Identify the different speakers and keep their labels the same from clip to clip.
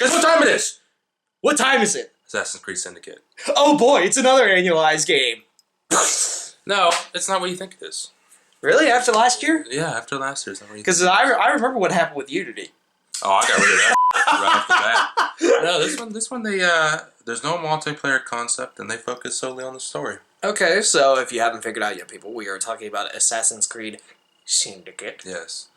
Speaker 1: Guess what time it is?
Speaker 2: What time is it?
Speaker 1: Assassin's Creed Syndicate.
Speaker 2: Oh boy, it's another annualized game.
Speaker 1: No, it's not what you think it is.
Speaker 2: Really? After last year?
Speaker 1: Yeah, after last year.
Speaker 2: Because I remember what happened with Unity.
Speaker 1: Oh, I got rid of that right off the bat. No, this one, they there's no multiplayer concept, and they focus solely on the story.
Speaker 2: Okay, so if you haven't figured out yet, people, we are talking about Assassin's Creed Syndicate.
Speaker 1: Yes.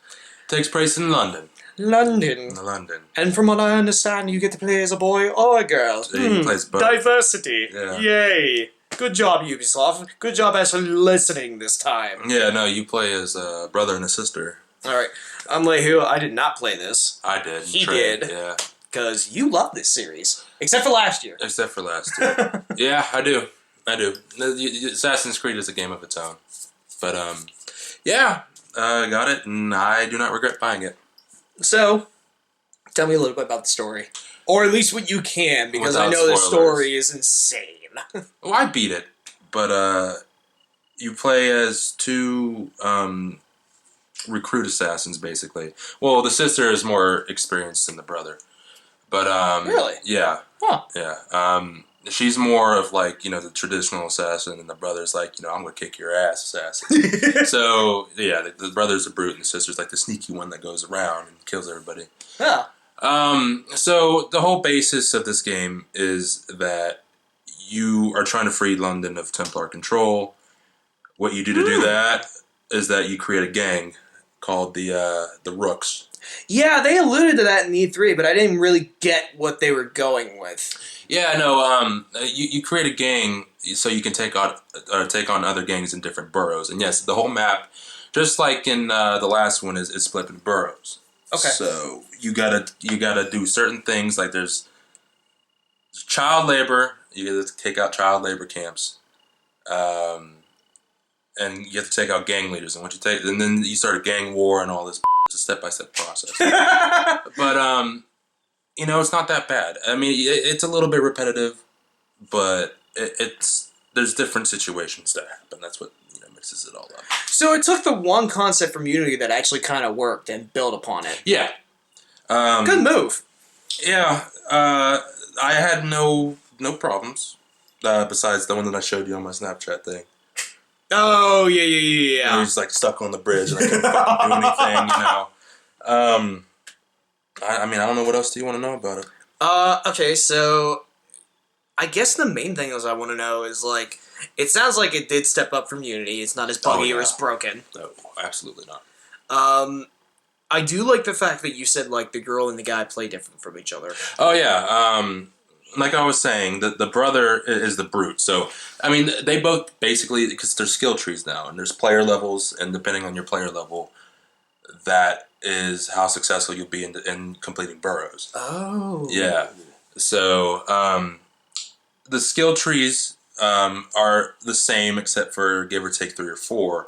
Speaker 1: Takes place in London.
Speaker 2: London.
Speaker 1: London.
Speaker 2: And from what I understand, you get to play as a boy or a girl.
Speaker 1: So he plays both.
Speaker 2: Diversity.
Speaker 1: Yeah.
Speaker 2: Yay. Good job, Ubisoft. Good job actually listening this time.
Speaker 1: Yeah, no, you play as a brother and a sister.
Speaker 2: Alright. Unlike who, I did not play this.
Speaker 1: I did.
Speaker 2: He did.
Speaker 1: Yeah.
Speaker 2: Because you love this series. Except for last year.
Speaker 1: Except for last year. Yeah, I do. Assassin's Creed is a game of its own. But, yeah, got it, and I do not regret buying it.
Speaker 2: So, tell me a little bit about the story. Or at least what you can, because
Speaker 1: Without
Speaker 2: I know the
Speaker 1: spoilers.
Speaker 2: story is insane.
Speaker 1: Well, I beat it, but, you play as two, recruit assassins, basically. Well, the sister is more experienced than the brother. But,
Speaker 2: Really?
Speaker 1: Yeah.
Speaker 2: Huh.
Speaker 1: Yeah. She's more of, like, you know, the traditional assassin, and the brother's like, you know, I'm going to kick your ass, assassin. So, yeah, the brother's a brute, and the sister's like the sneaky one that goes around and kills everybody.
Speaker 2: Yeah.
Speaker 1: So, the whole basis of this game is that you are trying to free London of Templar control. What you do to do that is that you create a gang called the Rooks.
Speaker 2: Yeah, they alluded to that in E3, but I didn't really get what they were going with.
Speaker 1: Yeah, no. You create a gang so you can take on other gangs in different boroughs, and yes, the whole map, just like in the last one, is split into boroughs.
Speaker 2: Okay.
Speaker 1: So you gotta do certain things, like there's child labor. You have to take out child labor camps, and you have to take out gang leaders. And and then you start a gang war and all this. It's a step-by-step process. But you know, it's not that bad. I mean, it's a little bit repetitive, but there's different situations that happen. That's what, you know, mixes it all up.
Speaker 2: So it took the one concept from Unity that actually kind of worked and built upon it.
Speaker 1: Yeah.
Speaker 2: Good move.
Speaker 1: Yeah. I had no problems besides the one that I showed you on my Snapchat thing.
Speaker 2: Oh, yeah.
Speaker 1: I was like stuck on the bridge and I couldn't fucking do anything, you know. I mean, I don't know, what else do you want to know about it?
Speaker 2: Okay, so I guess the main thing is I want to know is, like, it sounds like it did step up from Unity. It's not as buggy or as broken.
Speaker 1: No, absolutely not.
Speaker 2: I do like the fact that you said, like, the girl and the guy play different from each other.
Speaker 1: Oh, yeah. Like I was saying, the brother is the brute. So, I mean, they both basically, because there's skill trees now, and there's player levels, and depending on your player level, that is how successful you'll be in completing boroughs.
Speaker 2: Oh.
Speaker 1: Yeah. So, the skill trees are the same except for give or take 3 or 4,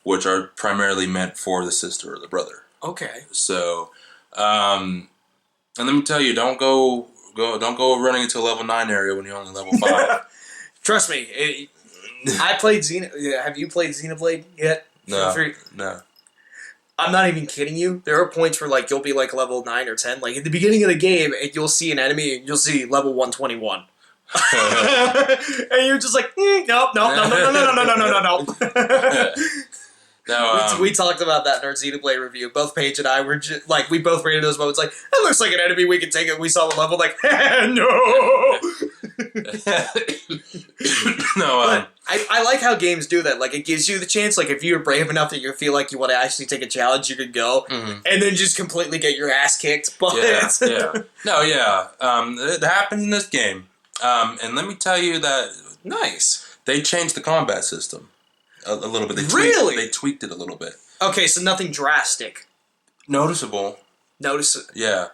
Speaker 1: which are primarily meant for the sister or the brother.
Speaker 2: Okay.
Speaker 1: So, and let me tell you, don't go running into a level 9 area when you're only level 5.
Speaker 2: Trust me, I played Have you played Xenoblade yet?
Speaker 1: No.
Speaker 2: I'm not even kidding you. There are points where, like, you'll be like level 9 or 10, like at the beginning of the game, and you'll see an enemy and you'll see level 121. And you're just like, no.
Speaker 1: No,
Speaker 2: we talked about that in our Xenoblade review. Both Paige and I were just, like, we both rated those moments like, that looks like an enemy, we can take it. We saw the level, like, no.
Speaker 1: No,
Speaker 2: but I like how games do that. Like, it gives you the chance, like, if you're brave enough that you feel like you want to actually take a challenge, you could go, and then just completely get your ass kicked. But
Speaker 1: yeah. No, yeah. It happens in this game. And let me tell you that...
Speaker 2: Nice.
Speaker 1: They changed the combat system a little bit. They tweaked it a little bit.
Speaker 2: Okay, so nothing drastic.
Speaker 1: Noticeable. Yeah.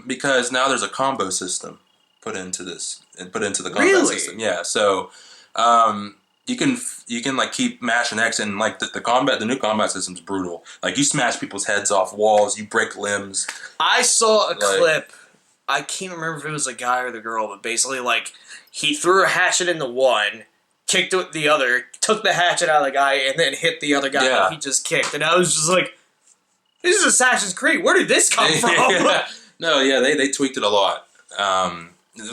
Speaker 1: Because now there's a combo system put into the combat system. Yeah. So you can like keep mashing X, and like the new combat system's brutal. Like, you smash people's heads off walls, you break limbs.
Speaker 2: I saw a clip. I can't remember if it was a guy or the girl, but basically, like, he threw a hatchet into one, kicked the other, took the hatchet out of the guy, and then hit the other guy that he just kicked. And I was just like, this is Assassin's Creed. Where did this come from?
Speaker 1: No, yeah, they tweaked it a lot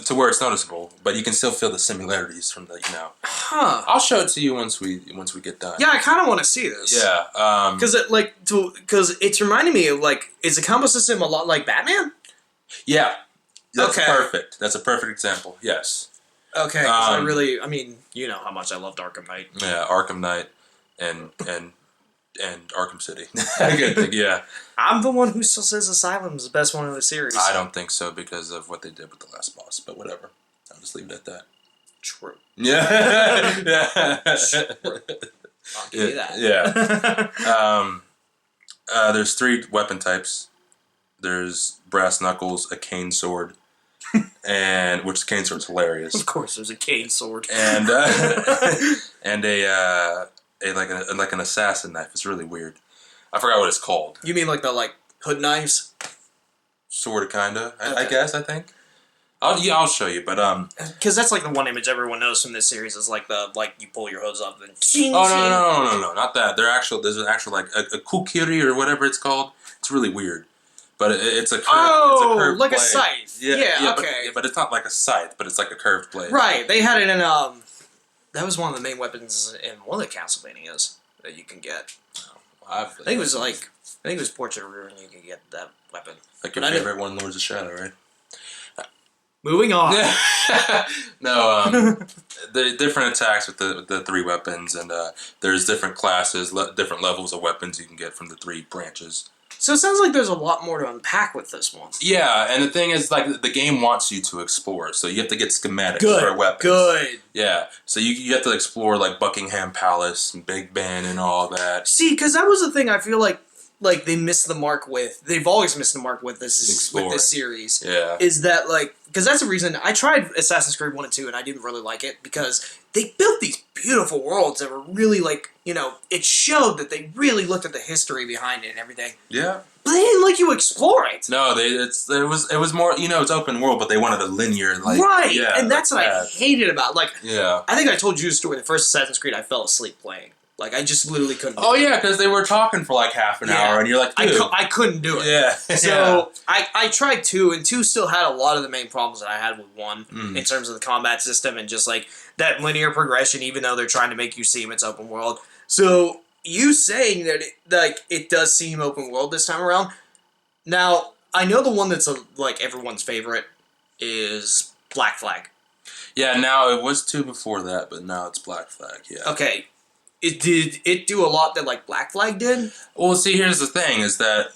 Speaker 1: to where it's noticeable, but you can still feel the similarities from the
Speaker 2: Huh.
Speaker 1: I'll show it to you once we get done.
Speaker 2: Yeah, I kind of want to see this.
Speaker 1: Yeah.
Speaker 2: Because it's reminding me of is the combo system a lot like Batman?
Speaker 1: Yeah. That's
Speaker 2: Okay.
Speaker 1: perfect. That's a perfect example. Yes.
Speaker 2: Okay. 'Cause I mean, you know how much I loved Arkham Knight.
Speaker 1: Yeah, Arkham Knight and Arkham City. Good thing, yeah.
Speaker 2: I'm the one who still says Asylum's the best one in the series.
Speaker 1: I don't think so because of what they did with the last boss, but whatever. I'll just leave it at that.
Speaker 2: True.
Speaker 1: Yeah. Yeah.
Speaker 2: I'll give you that.
Speaker 1: Yeah. There's 3 weapon types. There's brass knuckles, a cane sword, and which cane sword's hilarious.
Speaker 2: Of course, there's a cane sword.
Speaker 1: And and like an assassin knife. It's really weird. I forgot what it's called.
Speaker 2: You mean like the hood knives?
Speaker 1: Sorta, kinda.
Speaker 2: Okay.
Speaker 1: I guess. I think. I'll show you. But
Speaker 2: because that's the one image everyone knows from this series is you pull your hoods up and.
Speaker 1: Oh no, not that. There's an actual a kukiri or whatever it's called. It's really weird. But it's a curved.
Speaker 2: Oh,
Speaker 1: it's a curved
Speaker 2: like
Speaker 1: blade.
Speaker 2: a scythe. Yeah, okay.
Speaker 1: But it's not like a scythe. But it's like a curved blade.
Speaker 2: Right. They had it in That was one of the main weapons in one of the Castlevanias that you can get. I think it was Portrait of Ruin. You can get that weapon.
Speaker 1: Like your favorite one, Lords of Shadow, right?
Speaker 2: Moving on.
Speaker 1: No, the different attacks with the 3 weapons, and there's different classes, different levels of weapons you can get from the 3 branches.
Speaker 2: So it sounds like there's a lot more to unpack with this one.
Speaker 1: Yeah, and the thing is, the game wants you to explore, so you have to get schematics for weapons.
Speaker 2: Good.
Speaker 1: Yeah, so you have to explore Buckingham Palace and Big Ben and all that.
Speaker 2: See, because that was the thing I feel like they missed the mark with. They've always missed the mark with this series.
Speaker 1: Yeah.
Speaker 2: Is that because that's the reason I tried Assassin's Creed 1 and 2 and I didn't really like it because they built these beautiful worlds that were really it showed that they really looked at the history behind it and everything.
Speaker 1: Yeah.
Speaker 2: But they didn't let you explore it.
Speaker 1: No, it was more it's open world, but they wanted a linear
Speaker 2: right.
Speaker 1: Yeah,
Speaker 2: and that's what I hated about
Speaker 1: yeah.
Speaker 2: I think I told you the story. The first Assassin's Creed, I fell asleep playing. I just literally couldn't.
Speaker 1: Oh yeah, because they were talking for half an hour, and you're like, dude.
Speaker 2: I couldn't do it.
Speaker 1: Yeah.
Speaker 2: So I tried 2, and 2 still had a lot of the main problems that I had with 1 in terms of the combat system and just that linear progression. Even though they're trying to make you seem it's open world, so you saying that it does seem open world this time around. Now I know the one that's everyone's favorite is Black Flag.
Speaker 1: Yeah. Now it was 2 before that, but now it's Black Flag. Yeah.
Speaker 2: Okay. Did it do a lot that Black Flag did?
Speaker 1: Well, see, here's the thing: is that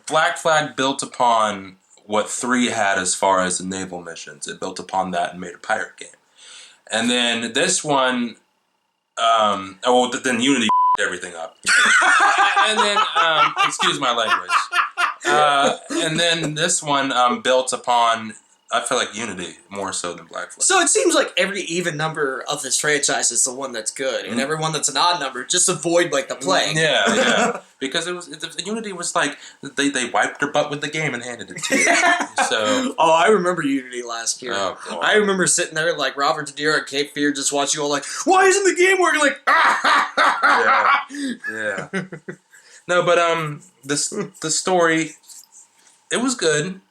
Speaker 1: Black Flag built upon what 3 had as far as the naval missions. It built upon that and made a pirate game. And then this one, then Unity everything up. And then, excuse my language. And then this one built upon. I feel like Unity more so than Black Flag.
Speaker 2: So it seems like every even number of this franchise is the one that's good, and every one that's an odd number, just avoid the plague.
Speaker 1: Yeah. Because Unity was they wiped their butt with the game and handed it to you. So.
Speaker 2: Oh, I remember Unity last year.
Speaker 1: Oh, God.
Speaker 2: I remember sitting there Robert De Niro and Cape Fear just watching you all why isn't the game working?
Speaker 1: Yeah. No, but the story, it was good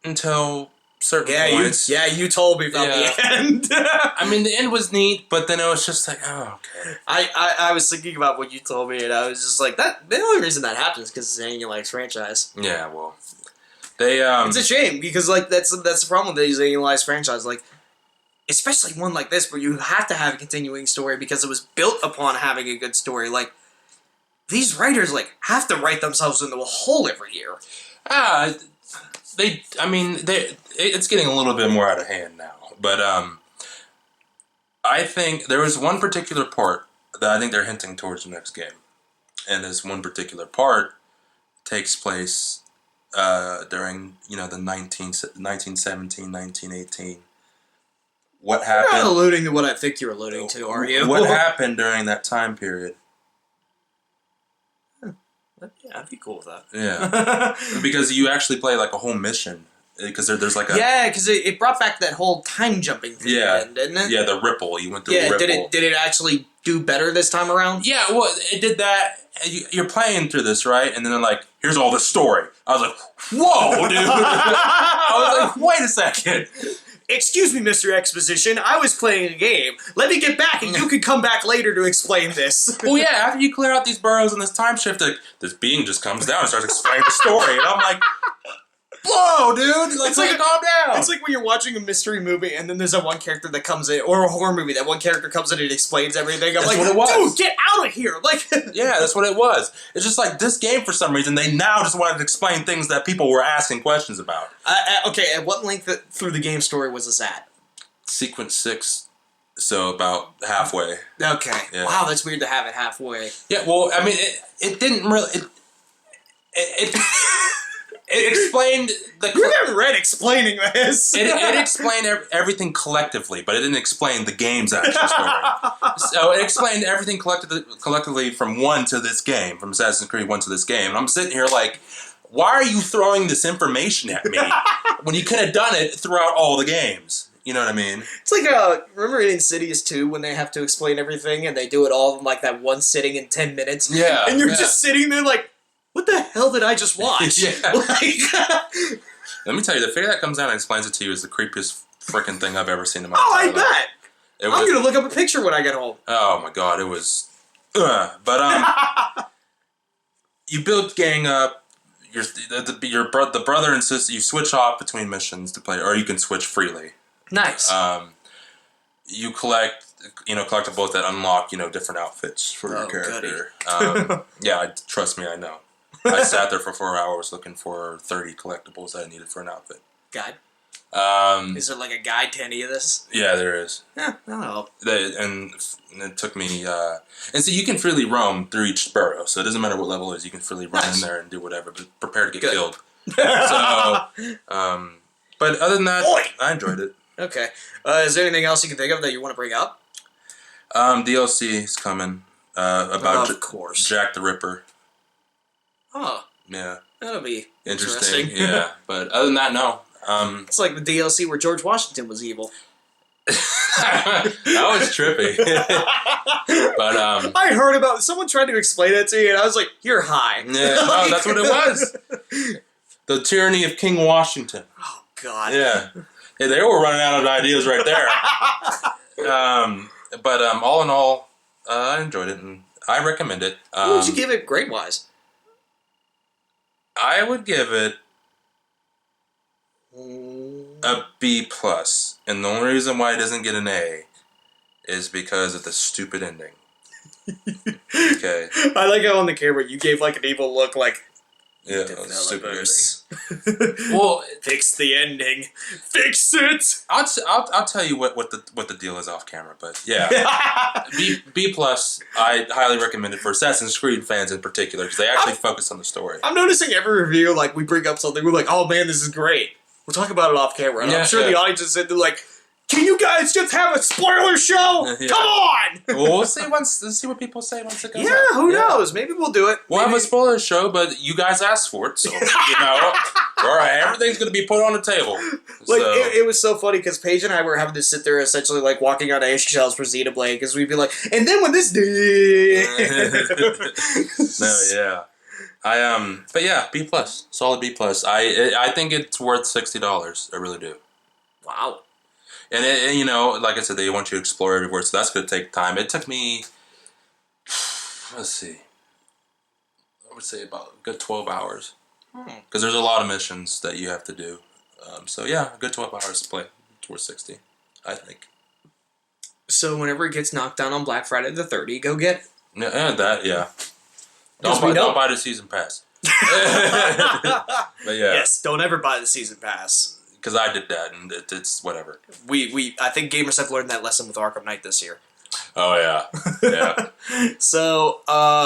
Speaker 1: until certain points.
Speaker 2: You told me about the end.
Speaker 1: I mean, the end was neat, but then it was just okay.
Speaker 2: I was thinking about what you told me, and I was just that. The only reason that happens is because it's an annualized franchise.
Speaker 1: Yeah, well, they
Speaker 2: it's a shame because that's the problem with these annualized franchises. Especially one like this where you have to have a continuing story because it was built upon having a good story. These writers have to write themselves into a hole every year.
Speaker 1: It's getting a little bit more out of hand now. But I think there was one particular part that I think they're hinting towards the next game. And this one particular part takes place during, the 1917, 1918. What happened?
Speaker 2: You're not alluding to what I think you're alluding to, are you?
Speaker 1: What happened during that time period?
Speaker 2: Yeah, I'd be cool with that.
Speaker 1: Yeah. Because you actually play a whole mission. Because there's a...
Speaker 2: Yeah, because it brought back that whole time jumping thing, didn't it?
Speaker 1: Yeah, the ripple. You went through the ripple.
Speaker 2: Did it actually do better this time around?
Speaker 1: Yeah, well, it did that. You're playing through this, right? And then they're like, here's all the story. I was like, whoa, dude. I was like, wait a second.
Speaker 2: Excuse me, Mr. Exposition, I was playing a game. Let me get back and you can come back later to explain this.
Speaker 1: Well, yeah, after you clear out these burrows and this time shift, this being just comes down and starts explaining the story. And I'm like, whoa, dude. Like, calm down.
Speaker 2: It's like when you're watching a mystery movie and then there's that one character that comes in, or a horror movie, that one character comes in and explains everything. I'm
Speaker 1: That's
Speaker 2: like,
Speaker 1: what it was.
Speaker 2: dude, get out of here. Like,
Speaker 1: yeah, that's what it was. It's just like this game, for some reason, they now just wanted to explain things that people were asking questions about.
Speaker 2: Okay, at what length through the game story was this at?
Speaker 1: Sequence 6, so about halfway.
Speaker 2: Okay.
Speaker 1: Yeah.
Speaker 2: Wow, that's weird to have it halfway.
Speaker 1: Yeah, well, I mean, it didn't really... It explained the...
Speaker 2: You haven't read explaining this.
Speaker 1: It explained everything collectively, but it didn't explain the game's actual story. So it explained everything collectively from 1 to this game, from Assassin's Creed 1 to this game. And I'm sitting here like, why are you throwing this information at me when you could have done it throughout all the games? You know what I mean?
Speaker 2: It's like, remember in Insidious 2 when they have to explain everything and they do it all in like that one sitting in 10 minutes?
Speaker 1: Yeah.
Speaker 2: And you're just sitting there like, what the hell did I just watch?
Speaker 1: Yeah.
Speaker 2: Like,
Speaker 1: let me tell you, the figure that comes out and explains it to you is the creepiest freaking thing I've ever seen in my
Speaker 2: I
Speaker 1: entire life.
Speaker 2: bet. I'm going to look up a picture when I get home.
Speaker 1: Oh my god, it was... But, you build gang up, the brother and sister, you switch off between missions to play, or you can switch freely.
Speaker 2: Nice.
Speaker 1: You collect, collectibles that unlock, different outfits for your character. Yeah, trust me, I know. I sat there for 4 hours looking for 30 collectibles that I needed for an outfit.
Speaker 2: Guide? Is there like a guide to any of this?
Speaker 1: Yeah, there is.
Speaker 2: Yeah, that'll help.
Speaker 1: And it took me... and so you can freely roam through each burrow, so it doesn't matter what level it is, you can freely run in there and do whatever, but prepare to get killed. So, but other than that, I enjoyed it.
Speaker 2: Okay. Is there anything else you can think of that you want to bring up?
Speaker 1: DLC is coming. About
Speaker 2: of course.
Speaker 1: Jack the Ripper.
Speaker 2: Oh.
Speaker 1: Yeah.
Speaker 2: That'll be
Speaker 1: Interesting. Yeah. But other than that, no.
Speaker 2: It's like the DLC where George Washington was evil.
Speaker 1: That was trippy. But
Speaker 2: I heard about someone tried to explain it to me, and I was like, "You're high."
Speaker 1: Yeah, no, that's what it was. The tyranny of King Washington.
Speaker 2: Oh God.
Speaker 1: Yeah. Hey, they were running out of ideas right there. But all in all, I enjoyed it and I recommend it.
Speaker 2: What would you give it grade wise?
Speaker 1: I would give it a B+. And the only reason why it doesn't get an A is because of the stupid ending. Okay.
Speaker 2: I like how on the camera you gave like an evil look, like,
Speaker 1: yeah, stupid ending.
Speaker 2: Well, fix the ending. Fix it.
Speaker 1: I'll tell you what the deal is off camera, but yeah, B+. I highly recommend it for Assassin's Creed fans in particular because they actually focus on the story.
Speaker 2: I'm noticing every review, like we bring up something, we're like, "Oh man, this is great." We'll talk about it off camera, and I'm sure the audience is sitting there like, "Can you guys just have a spoiler show? Yeah. Come on!"
Speaker 1: Well, we'll see let's see what people say once it goes
Speaker 2: out. Who knows? Maybe we'll do it.
Speaker 1: We'll have a spoiler show, but you guys asked for it, so everything's going to be put on the table.
Speaker 2: Like it was so funny because Paige and I were having to sit there essentially like walking on eggshells for Xenoblade because we'd be like, and then when this
Speaker 1: No, yeah. But yeah, B+, solid B+. I think it's worth $60. I really do.
Speaker 2: Wow.
Speaker 1: And like I said, they want you to explore everywhere, so that's going to take time. It took me, let's see, I would say about a good 12 hours. Because there's a lot of missions that you have to do. So yeah, a good 12 hours to play. It's worth 60, I think.
Speaker 2: So whenever it gets knocked down on Black Friday the 30th, go get it.
Speaker 1: Yeah. Don't buy the season pass. But yeah.
Speaker 2: Yes, don't ever buy the season pass.
Speaker 1: Because I did that, and it's whatever.
Speaker 2: I think gamers have learned that lesson with Arkham Knight this year.
Speaker 1: Oh, yeah.
Speaker 2: So,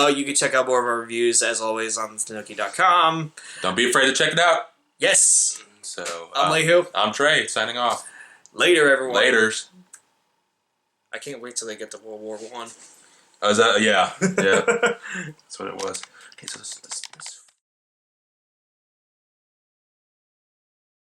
Speaker 2: you can check out more of our reviews, as always, on Tanooki.com.
Speaker 1: Don't be afraid to check it out.
Speaker 2: Yes.
Speaker 1: So,
Speaker 2: I'm Lehu.
Speaker 1: I'm Trey, signing off.
Speaker 2: Later, everyone.
Speaker 1: Laters.
Speaker 2: I can't wait till they get to World War I.
Speaker 1: Oh, is that? Yeah. That's what it was. Okay, so this